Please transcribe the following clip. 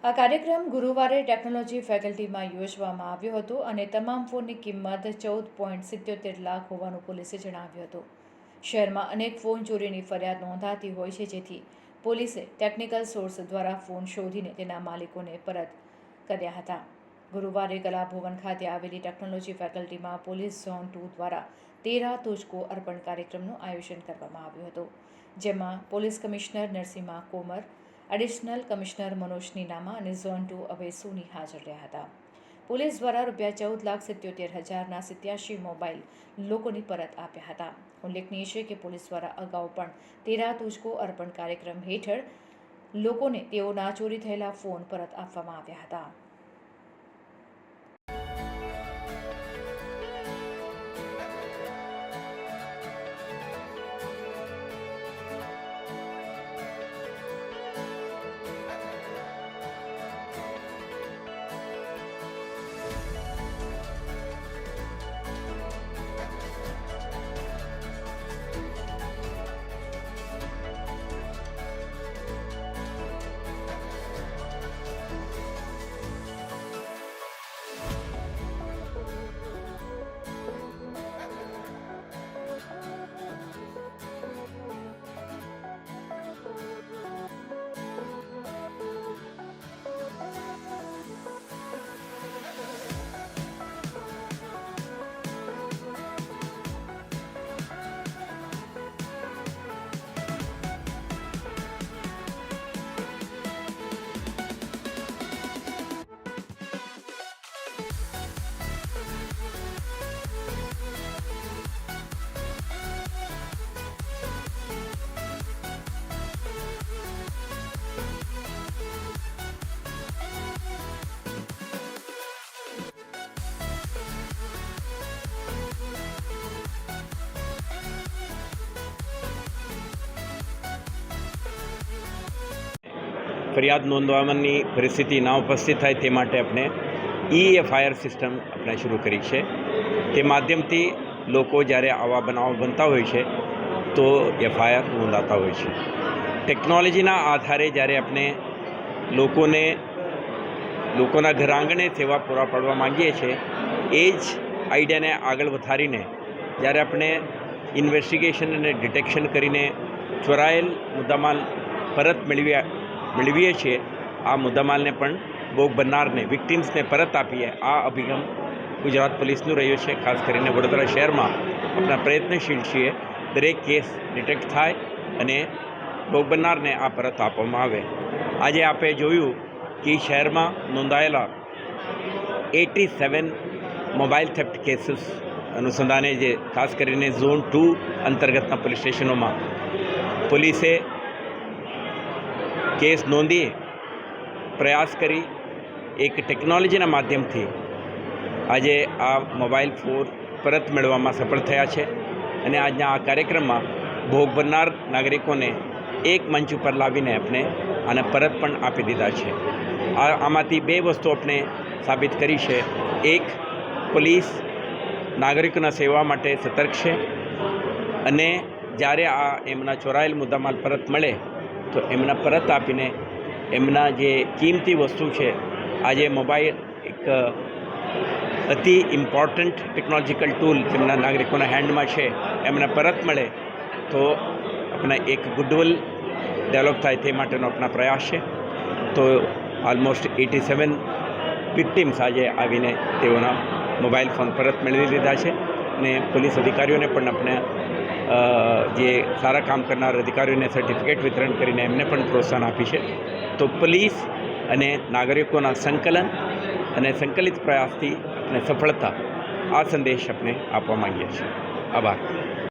આ કાર્યક્રમ ગુરુવારે ટેકનોલોજી ફેકલ્ટીમાં યોજવામાં આવ્યો હતો અને તમામ ફોનની કિંમત 14.77 લાખ હોવાનું પોલીસે જણાવ્યું હતું. શહેરમાં અનેક ફોન ચોરીની ફરિયાદ નોંધાતી હોય છે, જેથી પોલીસે ટેકનિકલ સોર્સ દ્વારા ફોન શોધીને તેના માલિકોને પરત કર્યા હતા. ગુરુવારે કલાભવન ખાતે આવેલી ટેકનોલોજી ફેકલ્ટીમાં પોલીસ ઝોન 2 દ્વારા 13 તુજકો અર્પણ કાર્યક્રમનું આયોજન કરવામાં આવ્યું હતું, જેમાં police commissioner Narasimha Komar, additional commissioner Manoj Ninama અને ઝોન 2 અભય સોની હાજર રહ્યા હતા. પોલીસ દ્વારા ₹14,77,000ના 87 મોબાઈલ લોકોને પરત આપ્યા હતા. ઉલ્લેખનીય છે કે પોલીસ દ્વારા અગાઉ પણ 13 તુજકો અર્પણ કાર્યક્રમ હેઠળ લોકોને તેઓના ચોરી થયેલા ફોન પરત આપવામાં આવ્યા હતા. ફરિયાદ નોંધવાની પરિસ્થિતિ ના ઉપસ્થિત થાય તે માટે આપણે EFIR સિસ્ટમ આપણે શરૂ કરી છે. તે માધ્યમથી લોકો જ્યારે આવા બનાવો બનતા હોય છે તો FIR નોંધાતા હોય છે. ટેકનોલોજીના આધારે જ્યારે આપણે લોકોના ઘર આંગણે સેવા પૂરા પાડવા માંગીએ છીએ, એ જ આઈડિયાને આગળ વધારીને જ્યારે આપણે ઇન્વેસ્ટિગેશન અને ડિટેક્શન કરીને ચોરાયેલ મુદ્દામાલ પરત મેળવીએ છીએ, આ મુદ્દામાલને પણ ભોગ બનનારને, વિક્ટિમ્સને પરત આપીએ, આ અભિગમ ગુજરાત પોલીસનું રહ્યું છે. ખાસ કરીને વડોદરા શહેરમાં આપણા પ્રયત્નશીલ છીએ દરેક કેસ ડિટેક્ટ થાય અને ભોગ બનનારને આ પરત આપવામાં આવે. આજે આપણે જોયું કે શહેરમાં નોંધાયેલા 87 મોબાઈલ થેફ્ટ કેસીસ અનુસંધાને જે ખાસ કરીને ઝોન 2 અંતર્ગતના પોલીસ સ્ટેશનોમાં પોલીસે કેસ નોંધી પ્રયાસ કરી એક ટેકનોલોજીના માધ્યમથી આજે આ મોબાઈલ ફોન પરત મેળવવામાં સફળ થયા છે. અને આજના આ કાર્યક્રમમાં ભોગ બનનાર નાગરિકોને એક મંચ ઉપર લાવીને આપણે આને પરત પણ આપી દીધા છે. આમાંથી બે વસ્તુ આપણે સાબિત કરી છે. એક, પોલીસ નાગરિકોના સેવા માટે સતર્ક છે અને જ્યારે આ એમના ચોરાયેલ મુદ્દામાલ પરત મળે તો એમના પરત આપીને એમના જે કિંમતી વસ્તુ છે, આજે મોબાઈલ એક અતિ ઇમ્પોર્ટન્ટ ટેકનોલોજીકલ ટૂલ જેમના નાગરિકોના હેન્ડમાં છે, એમને પરત મળે તો આપણા એક ગુડવિલ ડેવલપ થાય તે માટેનો આપણા પ્રયાસ છે. તો ઓલમોસ્ટ 87 વિક્ટિમ્સ આજે આવીને તેઓના મોબાઈલ ફોન પરત મેળવી લીધા છે. અને પોલીસ અધિકારીઓને પણ આપણે જે સારા કામ કરનાર અધિકારીઓને સર્ટિફિકેટ વિતરણ કરીને એમને પણ પ્રોત્સાહન આપી છે. તો પોલીસ અને નાગરિકોના સંકલન અને સંકલિત પ્રયાસથી આપણે સફળતા, આ સંદેશ આપણે આપવા માંગીએ છીએ. આભાર.